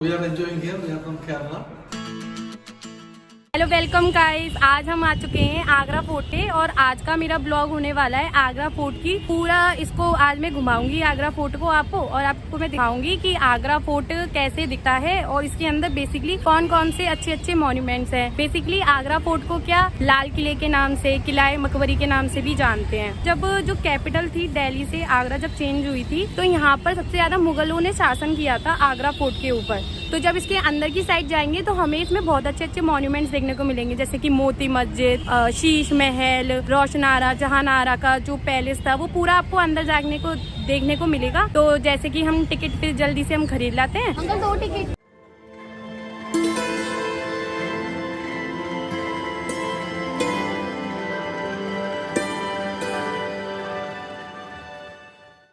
We are enjoying here. We are from Kerala. Hello welcome guys, आज हम आ चुके हैं आगरा फोर्ट पे और आज का मेरा ब्लॉग होने वाला है आगरा फोर्ट की। पूरा इसको आज मैं घुमाऊंगी आगरा फोर्ट को आपको, और आपको मैं दिखाऊंगी कि आगरा फोर्ट कैसे दिखता है और इसके अंदर बेसिकली कौन कौन से अच्छे अच्छे मॉन्यूमेंट्स हैं। बेसिकली आगरा फोर्ट को क्या लाल किले के नाम से, किलाए मकबरी के नाम से भी जानते हैं। जब जो कैपिटल थी दिल्ली से आगरा जब चेंज हुई थी तो यहाँ पर सबसे ज्यादा मुगलों ने शासन किया था आगरा फोर्ट के ऊपर। तो जब इसके अंदर की साइड जाएंगे तो हमें इसमें बहुत अच्छे अच्छे मॉन्यूमेंट्स देखने को मिलेंगे, जैसे कि मोती मस्जिद, शीश महल, रोशनारा, जहानारा का जो पैलेस था वो पूरा आपको अंदर जाने को देखने को मिलेगा। तो जैसे कि हम टिकट फिर जल्दी से हम खरीद लाते हैं। Uncle 2 ticket.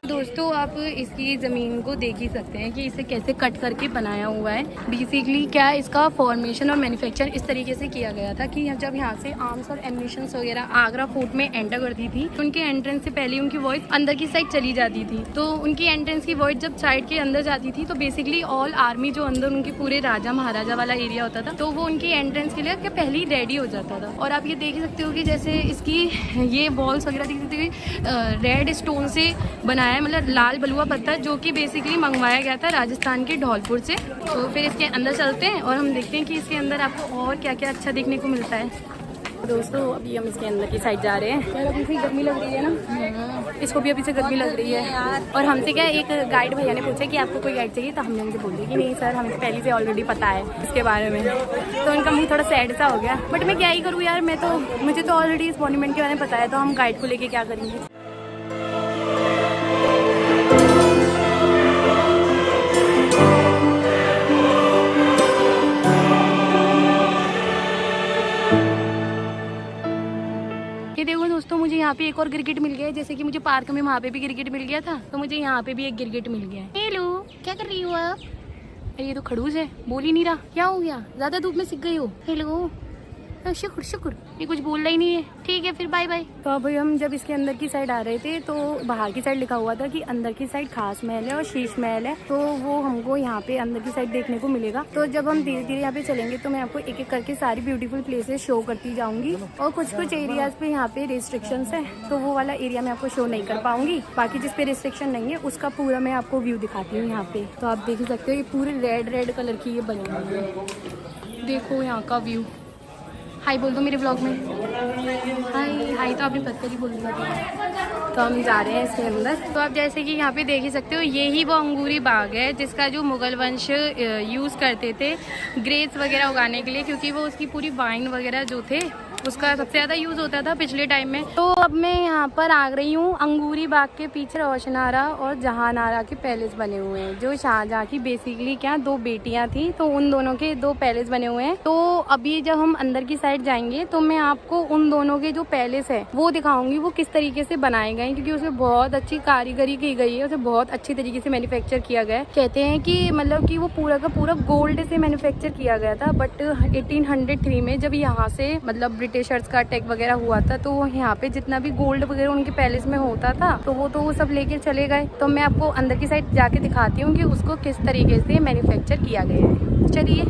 दोस्तों आप इसकी ज़मीन को देख ही सकते हैं कि इसे कैसे कट करके बनाया हुआ है। बेसिकली क्या इसका फॉर्मेशन और मैन्युफैक्चर इस तरीके से किया गया था कि जब यहाँ से आर्म्स और एम्यूनिशंस वगैरह आगरा फोर्ट में एंटर करती थी तो उनके एंट्रेंस से पहले उनकी वॉइस अंदर की साइड चली जाती थी। तो उनकी एंट्रेंस की वॉइस जब साइड के अंदर जाती थी तो बेसिकली ऑल आर्मी जो अंदर उनके पूरे राजा महाराजा वाला एरिया होता था तो वो उनकी एंट्रेंस के लिए पहले ही रेडी हो जाता था। और आप ये देख सकते हो कि जैसे इसकी ये वॉल्स वगैरह देख सकते हो रेड स्टोन से बनाया है, मतलब लाल बलुआ पत्थर, जो कि बेसिकली मंगवाया गया था राजस्थान के धौलपुर से। तो फिर इसके अंदर चलते हैं और हम देखते हैं कि इसके अंदर आपको और क्या क्या अच्छा देखने को मिलता है। दोस्तों अभी हम इसके अंदर की साइड जा रहे हैं। यार अभी से गर्मी लग रही है ना, इसको भी अभी से गर्मी लग रही है। और हमसे क्या एक गाइड भैया ने पूछा कि आपको कोई गाइड चाहिए, तो हमने उनसे बोल दिया कि नहीं सर, हमें तो पहले से ऑलरेडी पता है इसके बारे में। तो उनका मुझे थोड़ा सैड सा हो गया, बट मैं क्या ही करूँ यार, मुझे तो ऑलरेडी इस मॉन्यूमेंट के बारे में पता है, तो हम गाइड को लेके क्या करेंगे। देखो दोस्तों, मुझे यहाँ पे एक और गिरगिट मिल गया है, जैसे कि मुझे पार्क में वहाँ पे भी गिरगिट मिल गया था, तो मुझे यहाँ पे भी एक गिरगिट मिल गया है। हेलो, क्या कर रही हो आप? अरे ये तो खड़ूस है, बोल ही नहीं रहा, क्या हो गया? ज्यादा धूप में सिक गई हो? हेलो, शुक्र शुक्र, ये कुछ बोल रहा ही नहीं है। ठीक है फिर, बाय बाय। तो अब हम जब इसके अंदर की साइड आ रहे थे तो बाहर की साइड लिखा हुआ था कि अंदर की साइड खास महल है और शीश महल है, तो वो हमको यहाँ पे अंदर की साइड देखने को मिलेगा। तो जब हम धीरे धीरे यहाँ पे चलेंगे तो मैं आपको एक एक करके सारी ब्यूटीफुल प्लेसेस शो करती जाऊंगी। और कुछ कुछ एरियाज पे यहाँ पे रिस्ट्रिक्शंस है, तो वो वाला एरिया मैं आपको शो नहीं कर पाऊंगी। बाकी जिस पे रिस्ट्रिक्शन नहीं है उसका पूरा मैं आपको व्यू दिखाती हूँ। यहाँ पे तो आप देख सकते हो, ये पूरे रेड कलर की ये बनी हुई है। देखो यहाँ का व्यू। हाय बोल दो मेरे ब्लॉग में। हाय हाय तो आपने पत्थर ही बोल दिया। तो हम जा रहे हैं इसके अंदर। तो आप जैसे कि यहाँ पे देख ही सकते हो, ये ही वो अंगूरी बाग है जिसका जो मुगल वंश यूज़ करते थे ग्रेप्स वगैरह उगाने के लिए, क्योंकि वो उसकी पूरी वाइन वगैरह जो थे उसका सबसे ज़्यादा यूज़ होता था पिछले टाइम में। तो अब मैं यहाँ पर आ गई हूँ अंगूरी बाग के पीछे। रोशनारा और जहानारा के पैलेस बने हुए हैं, जो शाहजहाँ की बेसिकली क्या 2 बेटियाँ थी, तो उन दोनों के 2 पैलेस बने हुए हैं। तो अभी जब हम अंदर की साइड जाएंगे तो मैं आपको उन दोनों के जो पैलेस है वो दिखाऊंगी, वो किस तरीके से बनाए गए, क्योंकि उसमें बहुत अच्छी कारीगरी की गई है, उसे बहुत अच्छी तरीके से मैन्युफैक्चर किया गया है। कहते हैं कि मतलब कि वो पूरा का पूरा गोल्ड से मैन्युफैक्चर किया गया था, बट 1803 में जब यहाँ से मतलब ब्रिटिशर्स का अटैक वगैरह हुआ था तो यहाँ पे जितना भी गोल्ड वगैरह उनके पैलेस में होता था तो वो सब लेके चले गए। तो मैं आपको अंदर की साइड जाके दिखाती हूँ कि उसको किस तरीके से मैन्युफैक्चर किया गया है। चलिए।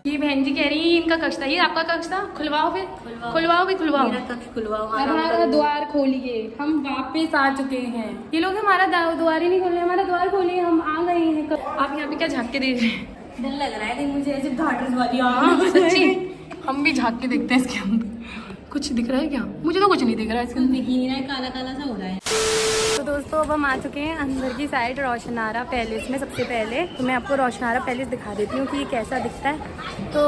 ये बहन जी कह रही है इनका कक्ष था, ये आपका कक्ष था, खुलवाओ फिर, खुलवाओ भी खुलवाओ, मेरा कक्ष खुलवाओ, हमारा द्वार खोलिए। हम वापस आ चुके हैं। ये लोग हमारा द्वार ही नहीं खोल रहे, हमारा द्वार खोलिए, हम आ गए हैं। आप यहाँ पे क्या झाँक के देख रहे हैं? डर लग रहा है मुझे ऐसे घाटस वाली। सच्ची हम भी झाँक के देखते हैं इसके अंदर। कुछ दिख रहा है क्या? मुझे तो कुछ नहीं दिख रहा है इसके अंदर, दिख ही नहीं रहा है, काला काला सा हो रहा है। तो दोस्तों अब हम आ चुके हैं अंदर की साइड रोशनारा पैलेस में। सबसे पहले तो मैं आपको रोशनारा पैलेस दिखा देती हूँ कि ये कैसा दिखता है। तो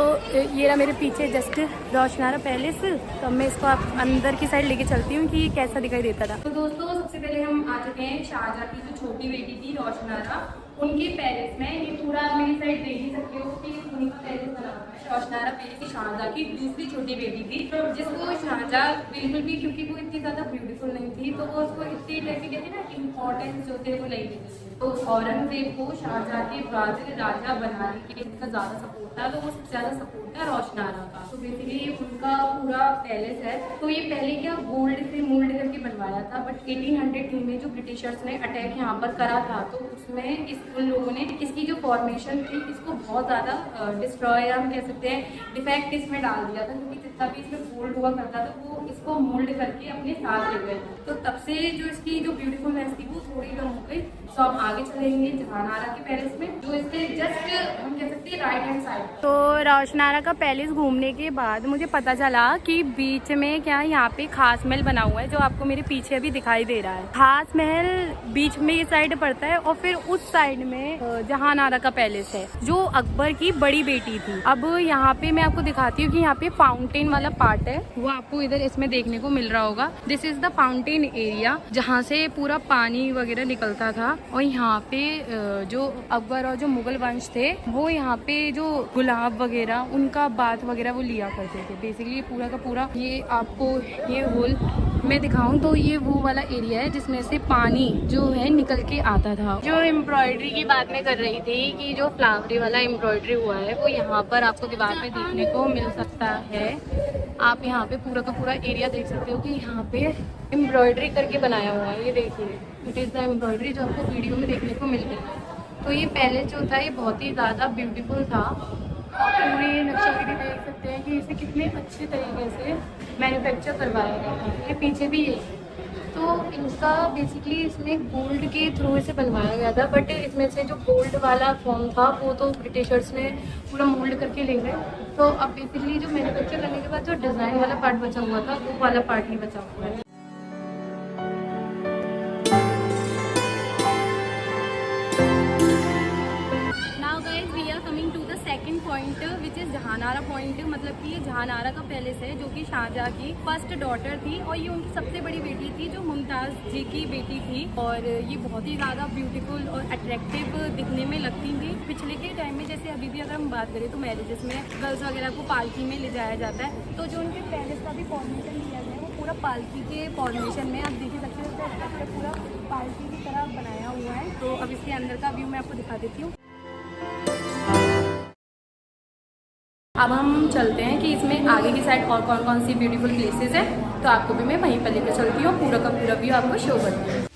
ये रहा मेरे पीछे जस्ट रोशनारा पैलेस। तो मैं इसको आप अंदर की साइड लेके चलती हूँ कि ये कैसा दिखाई देता था। तो दोस्तों सबसे पहले हम आ चुके हैं शाहजहाँ की जो छोटी बेटी थी रोशनारा, उनके पैलेस में। ये पूरा आप मेरी साइड देख ही सकते हो कि उन्हीं का पैलेस बना हुआ है। रोशनारा पहले की शाहजहाँ की दूसरी छोटी बेटी थी, जिसको शाहजहाँ बिल्कुल भी, क्योंकि वो इतनी ज्यादा ब्यूटीफुल नहीं थी तो वो उसको इतनी टाइप की कहते हैं ना इम्पोर्टेंस जो थे वो नहीं देती। तो औरंगजेब को शाहजहाँ के वाजिर राजा बनाने के लिए इतना ज्यादा सपोर्ट था, तो वो सबसे ज्यादा सपोर्ट था रोशनारा का। तो बेसिकली उनका पूरा पैलेस है। तो ये पहले क्या गोल्ड से मोल्ड करके बनवाया था, बट 1803 में जो ब्रिटिशर्स ने अटैक यहाँ पर करा था तो उसमें उन लोगों ने इसकी जो फॉर्मेशन थी इसको बहुत ज़्यादा डिस्ट्रॉय, हम कह सकते हैं डिफेक्ट इसमें डाल दिया था, क्योंकि जितना भी इसमें गोल्ड हुआ करता था वो इसको मोल्ड करके अपने साथ ले गए। तो तब से जो इसकी जो ब्यूटीफुलनेस थी वो थोड़ी कम हो गई। तो हम आगे चलेंगे जहानारा के पैलेस में, जो इसके जस्ट हम कह सकते हैं राइट हैंड साइड। तो रोशनारा का पैलेस घूमने के बाद मुझे पता चला कि बीच में क्या यहाँ पे खास महल बना हुआ है, जो आपको मेरे पीछे अभी दिखाई दे रहा है। खास महल बीच में ये साइड पड़ता है और फिर उस साइड में जहानारा का पैलेस है, जो अकबर की बड़ी बेटी थी। अब यहाँ पे मैं आपको दिखाती हूँ कि यहाँ पे फाउंटेन वाला पार्ट है, वो आपको इधर इसमें देखने को मिल रहा होगा। This is the fountain area, जहाँ से पूरा पानी वगैरह निकलता था। और यहाँ पे जो अकबर और जो मुगल वंश थे वो यहाँ पे जो गुलाब वगैरह उनका बात वगैरह वो लिया करते थे। बेसिकली पूरा का पूरा ये आपको ये होल मैं दिखाऊं तो ये वो वाला एरिया है जिसमें से पानी जो है निकल के आता था। जो एम्ब्रॉयडरी की बात मैं कर रही थी कि जो फ्लावरी वाला एम्ब्रॉयडरी हुआ है वो यहाँ पर आपको दीवार पे देखने को मिल सकता है। आप यहाँ पे पूरा का पूरा एरिया देख सकते हो कि यहाँ पे एम्ब्रॉयडरी करके बनाया हुआ है। ये देखिए, इट इज़ द एम्ब्रॉयडरी जो आपको वीडियो में देखने को मिल रही है। तो ये पैलेस जो था ये बहुत ही ज़्यादा ब्यूटीफुल था। पूरी नक्शागिरी देख सकते हैं कि इसे कितने अच्छे तरीके से मैन्युफैक्चर करवाया गया था। ये पीछे भी है, तो इनका बेसिकली इसमें गोल्ड के थ्रू इसे बनवाया गया था, बट इसमें से जो गोल्ड वाला फॉर्म था वो तो ब्रिटिशर्स ने पूरा मोल्ड करके ले गए। तो अब बेसिकली जो मैन्युफैक्चर करने के बाद जो डिज़ाइन वाला पार्ट बचा हुआ था वो वाला पार्ट ही बचा हुआ है। Second point which is Jahanara point, मतलब कि ये जहानारा का पैलेस है जो कि शाहजहाँ की फर्स्ट डॉटर थी और ये उनकी सबसे बड़ी बेटी थी जो मुमताज़ जी की बेटी थी। और ये बहुत ही ज़्यादा ब्यूटीफुल और अट्रैक्टिव दिखने में लगती थी। पिछले के टाइम में जैसे अभी भी अगर हम बात करें तो मैरिजेस में गर्ल्स वगैरह को पालकी में ले जाया जाता है, तो जो उनके पैलेस का भी फॉर्मेशन दिया गया है वो पूरा पालकी के फॉर्मेशन में आप देख सकते हो, पूरा पालकी की तरह बनाया हुआ है। तो अब इसके अंदर का व्यू मैं आपको दिखा देती हूँ। अब हम चलते हैं कि इसमें आगे की साइड और कौन कौन सी ब्यूटीफुल प्लेसेस है, तो आपको भी मैं वहीं पर लेकर चलती हूँ, पूरा का पूरा व्यू आपको शो करती हूँ।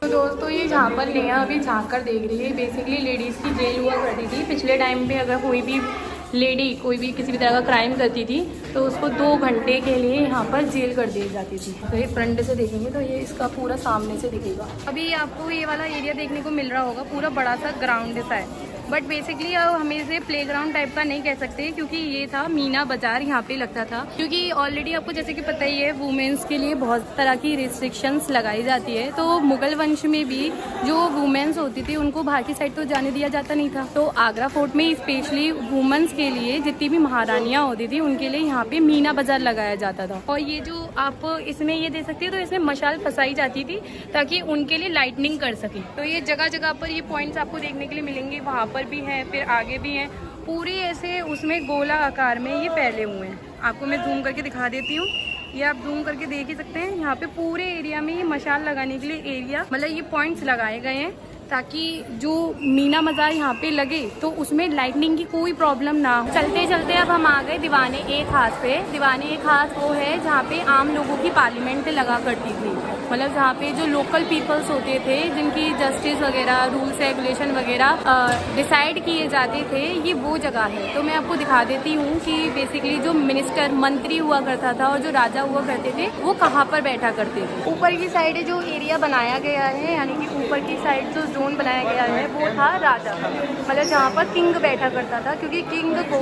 तो दोस्तों ये जहाँ पर नेहा अभी झाँक कर देख रही है, बेसिकली लेडीज़ की जेल हुआ करती थी पिछले टाइम पे। अगर कोई भी लेडी कोई भी किसी भी तरह का क्राइम करती थी तो उसको 2 घंटे के लिए यहाँ पर जेल कर दी जाती थी। तो ये फ्रंट से देखेंगे तो ये इसका पूरा सामने से दिखेगा। अभी आपको ये वाला एरिया देखने को मिल रहा होगा, पूरा बड़ा सा ग्राउंड सा है, बट बेसिकली अब हम इसे प्लेग्राउंड टाइप का नहीं कह सकते, क्योंकि ये था मीना बाजार यहाँ पे लगता था। क्योंकि ऑलरेडी आपको जैसे कि पता ही है वुमेन्स के लिए बहुत तरह की रिस्ट्रिक्शंस लगाई जाती है। तो मुगल वंश में भी जो वुमेन्स होती थी उनको बाहर की साइड तो जाने दिया जाता नहीं था। तो आगरा फोर्ट में स्पेशली वुमेन्स के लिए जितनी भी महारानियाँ होती थी उनके लिए यहाँ पे मीना बाजार लगाया जाता था। और ये जो आप इसमें ये देख सकते हैं तो इसमें मशाल फंसाई जाती थी ताकि उनके लिए लाइटनिंग कर सके। तो ये जगह जगह पर ये पॉइंट्स आपको देखने के लिए मिलेंगे, वहाँ पर भी है, फिर आगे भी हैं, पूरी ऐसे उसमें गोला आकार में ये फैले हुए हैं। आपको मैं जूम करके दिखा देती हूँ, ये आप जूम करके देख ही सकते हैं। यहाँ पे पूरे एरिया में ये मशाल लगाने के लिए एरिया मतलब ये पॉइंट्स लगाए गए हैं ताकि जो मीना बाजार यहाँ पे लगे तो उसमें लाइटनिंग की कोई प्रॉब्लम ना हो। चलते चलते अब हम आ गए दीवान-ए-खास पे। दीवान-ए-खास वो है जहाँ पे आम लोगों की पार्लियामेंट लगा करती थी, मतलब जहाँ पे जो लोकल पीपल्स होते थे जिनकी जस्टिस वगैरह रूल्स रेगुलेशन वगैरह डिसाइड किए जाते थे, ये वो जगह है। तो मैं आपको दिखा देती हूँ कि बेसिकली जो मिनिस्टर मंत्री हुआ करता था और जो राजा हुआ करते थे वो कहाँ पर बैठा करते थे। ऊपर की साइड जो एरिया बनाया गया है, यानी कि ऊपर की साइड जो जोन बनाया गया है वो था राजा का, मतलब जहाँ पर किंग बैठा करता था, क्योंकि किंग को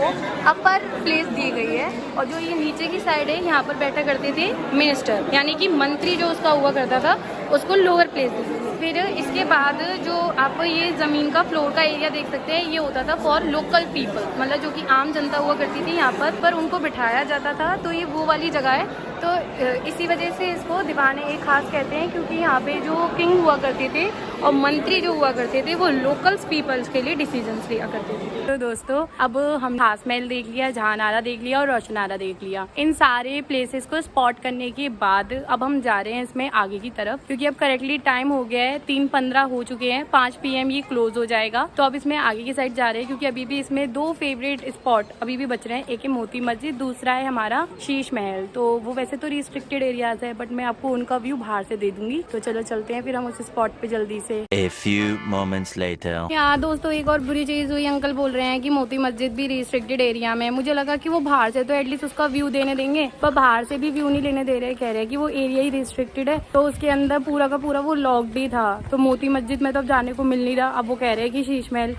अपर प्लेस दी गई है। और जो ये नीचे की साइड है यहाँ पर बैठा करते थे मिनिस्टर, यानी कि मंत्री जो उसका हुआ करता था उसको लोअर प्लेस दी गई। फिर इसके बाद जो आप ये ज़मीन का फ्लोर का एरिया देख सकते हैं ये होता था फॉर लोकल पीपल, मतलब जो कि आम जनता हुआ करती थी यहाँ पर उनको बिठाया जाता था। तो ये वो वाली जगह है। तो इसी वजह से इसको दीवाने-ए खास कहते हैं, क्योंकि यहाँ पे जो किंग हुआ करते थे और मंत्री जो हुआ करते थे वो लोकल्स पीपल्स के लिए डिसीजंस लिया करते थे। तो दोस्तों अब हम खास महल देख लिया, जहानारा देख लिया और रोशनारा देख लिया। इन सारे प्लेसेस को स्पॉट करने के बाद अब हम जा रहे हैं इसमें आगे की तरफ, क्योंकि अब करेक्टली टाइम हो गया है 3:15 हो चुके हैं, 5 PM ये क्लोज हो जाएगा। तो अब इसमें आगे की साइड जा रहे हैं, क्योंकि अभी भी इसमें 2 फेवरेट स्पॉट अभी भी बच रहे हैं। एक है मोती मस्जिद, दूसरा है हमारा शीश महल। तो वो वैसे तो रिस्ट्रिक्टेड एरियाज है, बट मैं आपको उनका व्यू बाहर से दे दूंगी। तो चलो चलते हैं फिर हम उस स्पॉट पे जल्दी से। A few moments later. यार दोस्तों एक और बुरी चीज हुई, अंकल बोल रहे हैं कि मोती मस्जिद भी रिस्ट्रिक्टेड एरिया में। मुझे लगा कि वो बाहर से तो एटलीस्ट उसका व्यू देने देंगे, पर बाहर से भी व्यू नहीं लेने दे रहे। कह रहे हैं कि वो एरिया ही रिस्ट्रिक्टेड है, तो उसके अंदर पूरा का पूरा वो लॉक्ड ही था। तो मोती मस्जिद में तो अब जाने को मिल नहीं रहा। अब वो कह रहे हैं कि शीश महल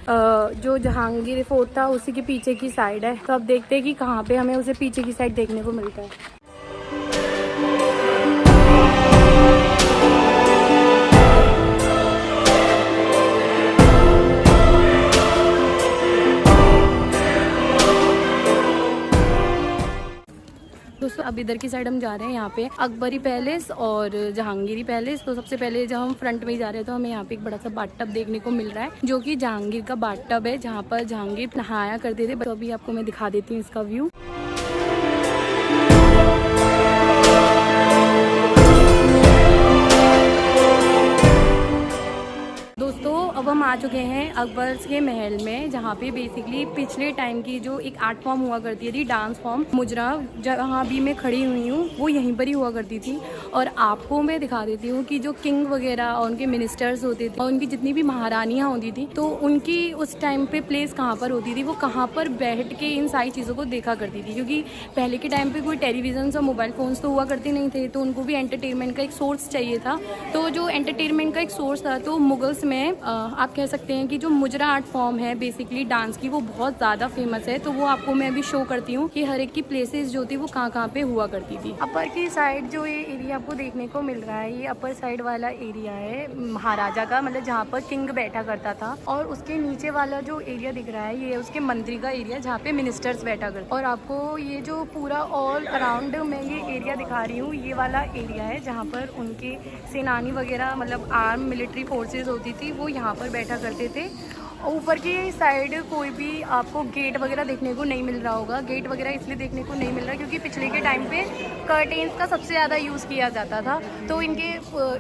जो जहांगीर फोर्ट था उसी के पीछे की साइड है। तो अब देखते हैं कि कहाँ पे हमें उसे पीछे की साइड देखने को मिलता है। दोस्तों अब इधर की साइड हम जा रहे हैं, यहाँ पे अकबरी पैलेस और जहांगीरी पैलेस। तो सबसे पहले जब हम फ्रंट में ही जा रहे हैं तो हमें यहाँ पे एक बड़ा सा बाथटब देखने को मिल रहा है, जो कि जहांगीर का बाथटब है, जहाँ पर जहांगीर नहाया करते थे। तो अभी आपको मैं दिखा देती हूँ इसका व्यू। दोस्तों अब हम आ चुके हैं अकबर के महल में, जहाँ पे बेसिकली पिछले टाइम की जो एक आर्ट फॉर्म हुआ करती थी, डांस फॉर्म मुजरा, जहाँ भी मैं खड़ी हुई हूँ वो यहीं पर ही हुआ करती थी। और आपको मैं दिखा देती हूँ कि जो किंग वगैरह और उनके मिनिस्टर्स होते थे और उनकी जितनी भी महारानियाँ होती थी, तो उनकी उस टाइम पे प्लेस कहाँ पर होती थी, वो कहाँ पर बैठ के इन सारी चीज़ों को देखा करती थी। क्योंकि पहले के टाइम पर कोई टेलीविजन और मोबाइल फ़ोन्स तो हुआ करते नहीं थे, तो उनको भी एंटरटेनमेंट का एक सोर्स चाहिए था। तो जो एंटरटेनमेंट का एक सोर्स था, तो मुगल्स में आप कह सकते हैं कि जो मुजरा आर्ट फॉर्म है बेसिकली डांस की, वो बहुत ज़्यादा फेमस है। तो वो आपको मैं अभी शो करती हूँ कि हर एक की प्लेसेस जो थी वो कहाँ पे हुआ करती थी। अपर की साइड जो ये एरिया आपको देखने को मिल रहा है, ये अपर साइड वाला एरिया है महाराजा का, मतलब जहाँ पर किंग बैठा करता था। और उसके नीचे वाला जो एरिया दिख रहा है ये उसके मंत्री का एरिया, जहाँ पे मिनिस्टर्स बैठा करते। और आपको ये जो पूरा ऑल अराउंड मैं ये एरिया दिखा रही हूँ, ये वाला एरिया है जहाँ पर उनके सेनानी वगैरह, मतलब आर्म मिलिट्री फोर्सेज होती थी, वो यहाँ पर बैठा करते थे। ऊपर की साइड कोई भी आपको गेट वगैरह देखने को नहीं मिल रहा होगा। गेट वगैरह इसलिए देखने को नहीं मिल रहा क्योंकि पिछले के टाइम पे कर्टेन्स का सबसे ज़्यादा यूज़ किया जाता था। तो इनके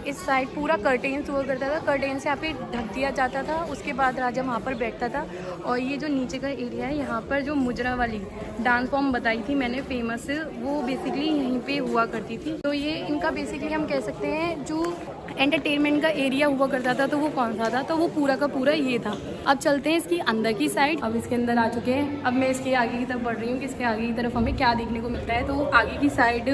इस साइड पूरा कर्टेन्स हुआ करता था, कर्टेन से यहाँ पे ढक दिया जाता था, उसके बाद राजा वहाँ पर बैठता था। और ये जो नीचे का एरिया है, यहाँ पर जो मुजरा वाली डांस फॉर्म बताई थी मैंने फेमस, वो बेसिकली यहीं पर हुआ करती थी। तो ये इनका बेसिकली हम कह सकते हैं जो एंटरटेनमेंट का एरिया हुआ करता था, तो वो कौन सा था, तो वो पूरा का पूरा ये था। अब चलते हैं इसकी अंदर की साइड। अब इसके अंदर आ चुके हैं, अब मैं इसके आगे की तरफ बढ़ रही हूँ कि इसके आगे की तरफ हमें क्या देखने को मिलता है। तो आगे की साइड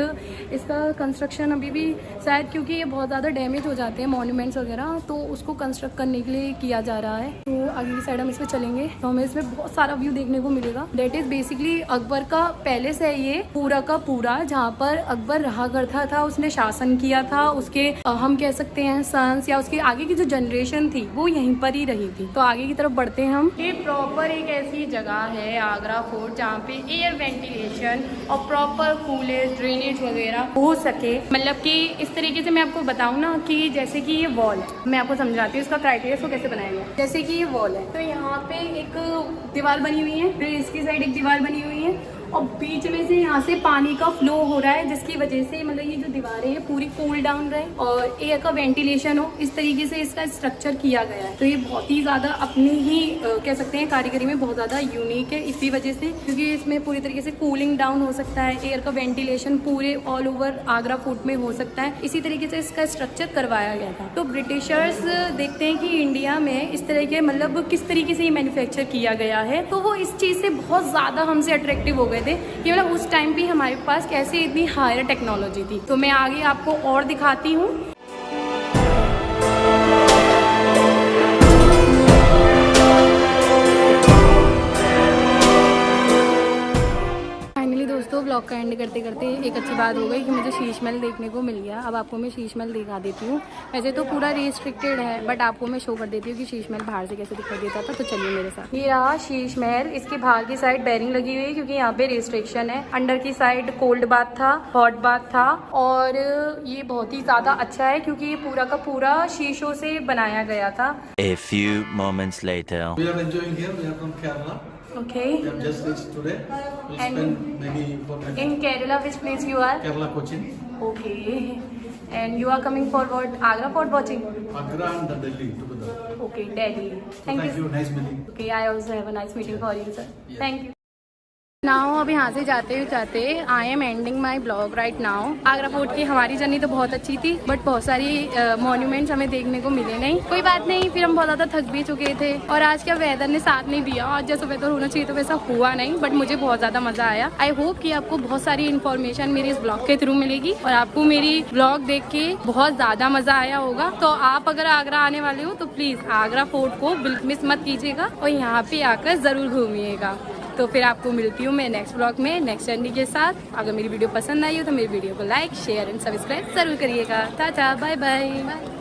इसका कंस्ट्रक्शन अभी भी शायद, क्योंकि ये बहुत ज़्यादा डैमेज हो जाते हैं मॉन्यूमेंट्स वगैरह, तो उसको कंस्ट्रक्ट करने के लिए किया जा रहा है। तो आगे की साइड हम इस पर चलेंगे तो हमें इसमें बहुत सारा व्यू देखने को मिलेगा। डेट इज़ बेसिकली अकबर का पैलेस है ये पूरा का पूरा, जहाँ पर अकबर रहा करता था, उसने शासन किया था। उसके हम कह सकते हैं सन्स या उसके आगे की जो जनरेशन थी वो यहीं पर ही रही थी। तो आगे की तरफ बढ़ते हैं हम। ये प्रॉपर एक ऐसी जगह है आगरा फोर्ट, जहाँ पे एयर वेंटिलेशन और प्रॉपर कूलेज ड्रेनेज वगैरह हो सके। मतलब कि इस तरीके से मैं आपको बताऊँ ना कि जैसे कि ये वॉल है, मैं आपको समझाती हूँ इसका क्राइटेरिया इसको कैसे बनाया गया। जैसे कि ये वॉल है, तो यहाँ पे एक दीवार बनी हुई है, फिर इसकी साइड एक दीवार बनी हुई है, और बीच में से यहाँ से पानी का फ्लो हो रहा है, जिसकी वजह से मतलब ये जो दीवारें हैं पूरी कूल डाउन रहे और एयर का वेंटिलेशन हो, इस तरीके से इसका स्ट्रक्चर किया गया है। तो ये बहुत ही ज़्यादा अपनी ही कह सकते हैं कारीगरी में बहुत ज़्यादा यूनिक है इसी वजह से, क्योंकि इसमें पूरी तरीके से कूलिंग डाउन हो सकता है, एयर का वेंटिलेशन पूरे ऑल ओवर आगरा फोर्ट में हो सकता है। इसी तरीके से इसका स्ट्रक्चर करवाया गया था। तो ब्रिटिशर्स देखते हैं कि इंडिया में इस तरह के मतलब किस तरीके से ये मैन्युफैक्चर किया गया है, तो वो इस चीज़ से बहुत ज़्यादा हमसे अट्रैक्टिव हो गए थे कि मतलब उस टाइम भी हमारे पास कैसे इतनी हायर टेक्नोलॉजी थी। तो मैं आगे आपको और दिखाती हूँ। ब्लॉग का एंड करते करते एक अच्छी बात हो गई कि मुझे शीश महल देखने को मिल गया। अब आपको मैं शीश महल दिखा देती हूँ। वैसे तो पूरा रिस्ट्रिक्टेड है बट आपको मैं शो कर देती हूँ कि शीश महल बाहर से कैसे दिखाई देता था। तो चलिए मेरे साथ। ये रहा शीश महल। इसके बाहर की साइड बैरिंग लगी हुई है क्योंकि यहाँ पे रिस्ट्रिक्शन है। अंदर की साइड कोल्ड बाथ था, हॉट बाथ था और ये बहुत ही ज्यादा अच्छा है क्योंकि ये पूरा का पूरा शीशों से बनाया गया था। A few moments later. We are enjoying here. We are from Kerala. Okay. We have just reached today. We'll And spend maybe 4 minutes. In Kerala, which place you are? Kerala, Cochin, Okay. And you are coming for what? Agra Fort watching? Agra and Delhi together. Okay, Delhi. So Thank you. Nice meeting. Okay, I also have a nice meeting for you, sir. Yes. Thank you. Now अब यहाँ से जाते I am ending my blog right now. Agra fort की हमारी journey तो बहुत अच्छी थी बट बहुत सारी मॉन्यूमेंट्स हमें देखने को मिले नहीं। कोई बात नहीं, फिर हम बहुत ज़्यादा थक भी चुके थे और आज का वेदर ने साथ नहीं दिया। आज जैसा वेदर होना चाहिए तो वैसा हुआ नहीं बट मुझे बहुत ज़्यादा मज़ा आया। आई होप कि आपको बहुत सारी इन्फॉर्मेशन मेरे इस ब्लॉग के थ्रू मिलेगी और आपको मेरी ब्लॉग देख के बहुत ज़्यादा मज़ा आया होगा। तो आप अगर आगरा आने वाले हो तो प्लीज़ आगरा फोर्ट को बिल्कुल मिस मत कीजिएगा और यहाँ पे आकर ज़रूर घूमिएगा। तो फिर आपको मिलती हूँ मैं नेक्स्ट ब्लॉग में नेक्स्ट जर्नी के साथ। अगर मेरी वीडियो पसंद आई हो तो मेरी वीडियो को लाइक शेयर एंड सब्सक्राइब जरूर करिएगा। Tata bye bye.